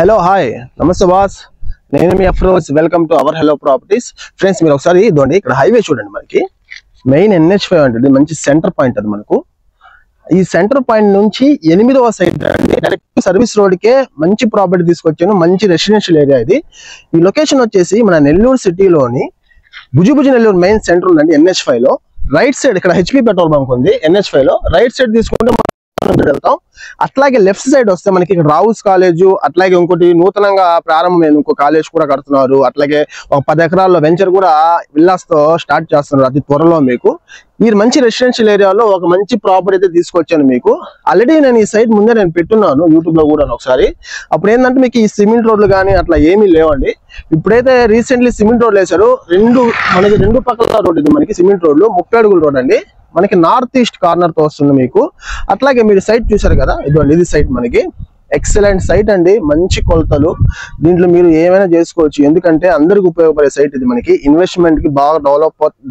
Hello hi నమస్తే boss, నేను మీ Afroz. Welcome to our Hello Properties. Friends, మీరు ఒకసారి ఇదండి, ఇక్కడ హైవే చూడండి. మనకి మెయిన్ NH5 అంటే మంచి సెంటర్ పాయింట్. అది మనకు ఈ సెంటర్ పాయింట్ నుంచి 8వ సైడ్ అండి, డైరెక్ట్ సర్వీస్ రోడ్ కే మంచి ప్రాపర్టీ తీసుకొచ్చాను. మంచి రెసిడెన్షియల్ ఏరియా ఇది. ఈ లొకేషన్ వచ్చేసి మన నెల్లూరు సిటీలోని భుజి నెల్లూరు మెయిన్ సెంటర్ ఉందండి. NH5 లో రైట్ సైడ్ ఇక్కడ HP పెట్రోల్ బంక్ ఉంది. NH5 లో రైట్ సైడ్ తీసుకుంటే వెళ్తాం. అట్లాగే లెఫ్ట్ సైడ్ వస్తే మనకి ఇక్కడ రావుస్ కాలేజ్, అట్లాగే ఇంకోటి నూతనంగా ప్రారంభమైన ఇంకో కాలేజ్ కూడా కడుతున్నారు. అట్లాగే ఒక 10 ఎకరాల్లో వెంచర్ కూడా విల్లాస్ తో స్టార్ట్ చేస్తున్నారు అతి త్వరలో. మీకు ఈ మంచి రెసిడెన్షియల్ ఏరియాలో ఒక మంచి ప్రాపర్టీ అయితే తీసుకొచ్చాను మీకు. ఆల్రెడీ నేను ఈ సైట్ ముందే నేను పెట్టున్నాను యూట్యూబ్ లో కూడా ఒకసారి. అప్పుడు ఏంటంటే మీకు ఈ సిమెంట్ రోడ్లు కానీ అట్లా ఏమీ లేవండి. ఇప్పుడైతే రీసెంట్లీ సిమెంట్ రోడ్లు వేశారు. మనకి రెండు పక్కల రోడ్ ఇది. మనకి సిమెంట్ రోడ్లు 30 అడుగుల రోడ్ అండి. మనకి నార్త్ ఈస్ట్ కార్నర్ తో వస్తుంది మీకు. అట్లాగే మీరు సైట్ చూసారు కదా, ఇదిగోండి ఇది సైట్. మనకి ఎక్సలెంట్ సైట్ అండి, మంచి కొలతలు. దీంట్లో మీరు ఏమైనా చేసుకోవచ్చు, ఎందుకంటే అందరికి ఉపయోగపడే సైట్ ఇది. మనకి ఇన్వెస్ట్మెంట్ కి బాగా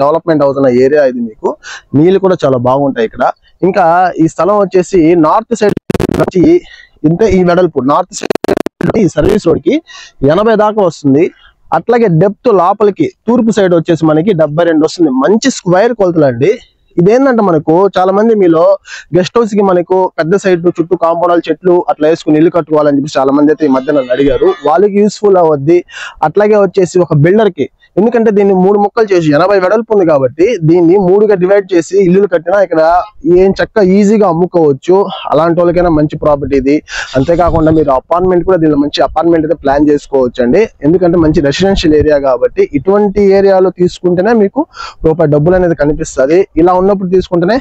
డెవలప్మెంట్ అవుతున్న ఏరియా ఇది. మీకు నీళ్ళు కూడా చాలా బాగుంటాయి ఇక్కడ. ఇంకా ఈ స్థలం వచ్చేసి నార్త్ సైడ్ వచ్చి ఇంత ఈ వెడల్పు నార్త్ సైడ్ ఈ సర్వీస్ రోడ్ కి 80 దాకా వస్తుంది. అట్లాగే డెప్త్ లోపలికి తూర్పు సైడ్ వచ్చేసి మనకి 72 వస్తుంది. మంచి స్క్వేర్ కొలతలు అండి. ఇదేంటంటే మనకు చాలా మంది మీలో గెస్ట్ హౌస్ కి మనకు పెద్ద సైడ్ చుట్టూ కాంపౌండ్ చెట్లు అట్లా వేసుకుని ఇల్లు కట్టుకోవాలని చెప్పి చాలా మంది అయితే ఈ మధ్య నన్ను అడిగారు. వాళ్ళకి యూస్ఫుల్ అవద్ది. అట్లాగే వచ్చేసి ఒక బిల్డర్ కి, ఎందుకంటే దీన్ని 3 ముక్కలు చేసి 80 వెడల్పు ఉంది కాబట్టి దీన్ని 3గా డివైడ్ చేసి ఇల్లులు కట్టినా ఇక్కడ ఏం చక్క ఈజీగా అమ్ముకోవచ్చు. అలాంటి వాళ్ళకైనా మంచి ప్రాపర్టీ ఇది. అంతేకాకుండా మీరు అపార్ట్మెంట్ కూడా దీనిలో మంచి అపార్ట్మెంట్ అయితే ప్లాన్ చేసుకోవచ్చు అండి. ఎందుకంటే మంచి రెసిడెన్షియల్ ఏరియా కాబట్టి ఇటువంటి ఏరియాలో తీసుకుంటేనే మీకు రూపాయి డబ్బులు అనేది కనిపిస్తుంది. ఇలా ఉన్నప్పుడు తీసుకుంటేనే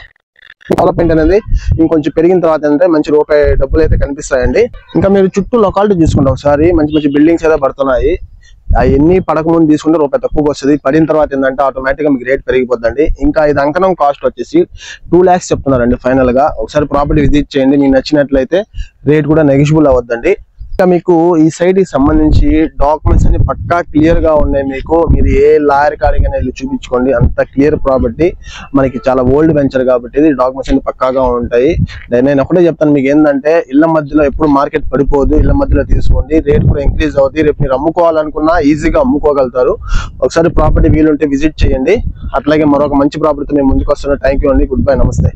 డెవలప్మెంట్ అనేది ఇంకొంచెం పెరిగిన తర్వాత అంటే మంచి రూపాయి డబ్బులు అయితే కనిపిస్తాయండి. ఇంకా మీరు చుట్టూ లొకాలిటీ చూసుకుంటే ఒకసారి మంచి మంచి బిల్డింగ్స్ అయితే పడుతున్నాయి. అవన్నీ పడక ముందు తీసుకుంటే రూపాయి తక్కువగా వస్తుంది. పడిన తర్వాత ఏంటంటే ఆటోమేటిక్ గా మీకు రేట్ పెరిగిపోద్దండి. ఇంకా ఇది అంకణం కాస్ట్ వచ్చేసి 2 lakhs చెప్తున్నారండి ఫైనల్ గా. ఒకసారి ప్రాపర్టీ విజిట్ చేయండి, మీకు నచ్చినట్లయితే రేట్ కూడా నెగిజిబుల్ అవ్వద్దండి. ఇంకా మీకు ఈ సైట్ కి సంబంధించి డాక్యుమెంట్స్ అన్ని పక్కా క్లియర్ గా ఉన్నాయి. మీకు మీరు ఏ లాయర్ కాడికైనా వెళ్ళి చూపించుకోండి, అంత క్లియర్ ప్రాపర్టీ. మనకి చాలా ఓల్డ్ వెంచర్ కాబట్టి డాక్యుమెంట్స్ అన్ని పక్కాగా ఉంటాయి. నేను ఒకటే చెప్తాను మీకు, ఏంటంటే ఇళ్ల మధ్యలో ఎప్పుడు మార్కెట్ పడిపోదు. ఇళ్ల మధ్యలో తీసుకోండి, రేట్ కూడా ఇంక్రీజ్ అవుతుంది. రేపు మీరు అమ్ముకోవాలనుకున్నా ఈజీగా అమ్ముకోగలుగుతారు. ఒకసారి ప్రాపర్టీ వీలుంటే విజిట్ చేయండి. అట్లాగే మరొక మంచి ప్రాపర్టీతో మేము ముందుకు వస్తున్నాం. థ్యాంక్ యూ అండి. గుడ్ బై, నమస్తే.